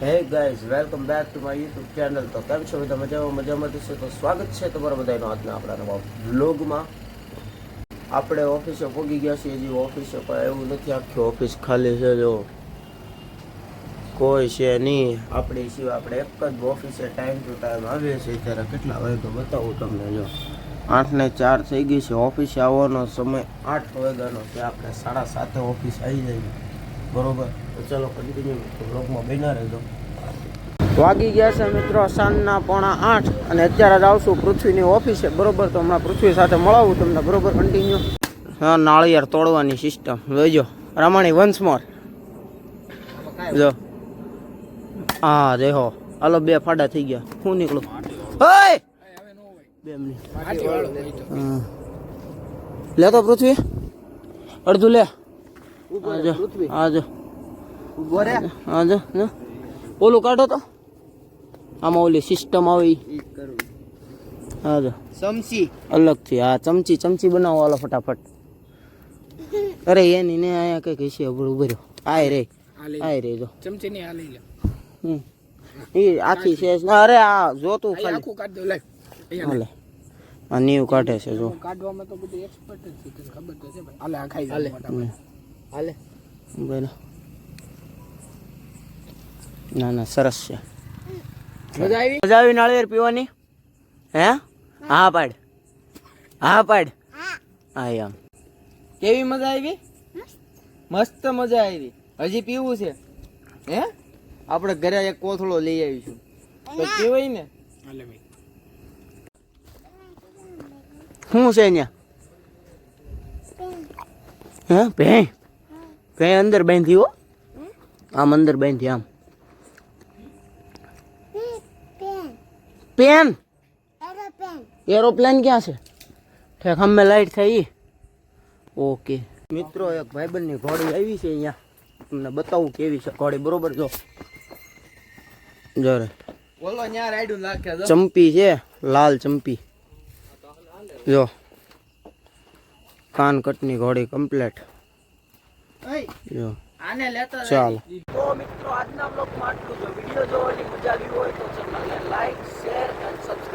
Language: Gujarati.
Hey guys welcome back to my YouTube channel. તો કેમ છો બધા? મજામાં થશે તો સ્વાગત છે તમારા બધાનો આજના આપણા નવા વ્લોગમાં. આપણે ઓફિસે પહોંચી ગયા છીએ. હજી ઓફિસે પણ એવું નથી, આખી ઓફિસ ખાલી છે. જો કોઈ છે નહીં આપણી સિવાય. આપણે એક જ ઓફિસે ટાઈમ ટુ ટાઈમ આવીએ છીએ. ત્યારે કેટલા વાગે બતાવું તમને. જો 8:04 થઈ ગઈ છે. ઓફિસે આવવાનો સમય 8 વાગ્યાનો છે. આપણે 7:30 ઓફિસ આવી જઈએ, બરોબર? તો ચલો કન્ટિન્યુ બ્લોગમાં બન્યા રહેજો. વાગી ગયા છે મિત્રો સાંજના 7:45 અને અત્યારે જ આવશું પૃથ્વીની ઓફિસે, બરોબર? તો હમણાં પૃથ્વી સાથે મળાવું તમને, બરોબર? કન્ટિન્યુ. હા, નાળિયેર તોડવાની સિસ્ટમ જોઈજો રામાણી વન્સ મોર. જો હા દેહો, હાલો 2 ફાડા થઈ ગયા. હું નીકળું. ઓય 2 મિનિટ. લે તો પૃથ્વી અડધું લે. આજો આજો આજો ઓલું કાઢો તો. આમાં ઓલી સિસ્ટમ આવી. આજો ચમચી અલગથી. હા ચમચી બનાવો હાલો ફટાફટ. અરે એની ને આયા કઈ કઈ છે ઉભો રહ્યો. આય રે જો ચમચી ની આ લઈ લે. એ આખી છે. અરે આ જો તું ખાલી આખું કાઢ દો. લે હાલે આ નીવ કાઢે છે. જો કાઢવામાં તો બધું એક્સપર્ટ જ છે, તને ખબર તો છે ભાઈ. હાલે આ ખાઈ જાય મોટા. હાલે બરાબર. ના સરસ છે. મજા આવી નાળિયેર પીવાની? હે હા પાડ હા એમ. કેવી મજા આવી? મસ્ત મજા આવી. હજી પીવું છે? હે આપણે ઘરે એક કોથળો લઈ આવીશું તો પીવાય ને. હાલે ભાઈ. શું છે અહીંયા? હે ભેં અંદર બાંધી હો. આમ અંદર બાંધી. આમ પેન એરોપ્લેન ક્યાં છે? ઠેક હમે લાઈટ થઈ. ઓકે મિત્રો, એક ભાઈબંધની ઘોડી આવી છે અહીંયા. તમને બતાવું કેવી છે ઘોડી, બરોબર? જો રે બોલો ન્યા રાઈડું નાખે જો. ચંપી છે, લાલ ચંપી. જો કાન કટની ઘોડી કમ્પ્લેટ. જો આને લેતા ચાલો. તો મિત્રો આજના બ્લોગમાં આટલું. જો વિડીયો જોવાની મજા આવી હોય તો ચેનલને લાઈક, શેર અને સબસ્ક્રાઇબ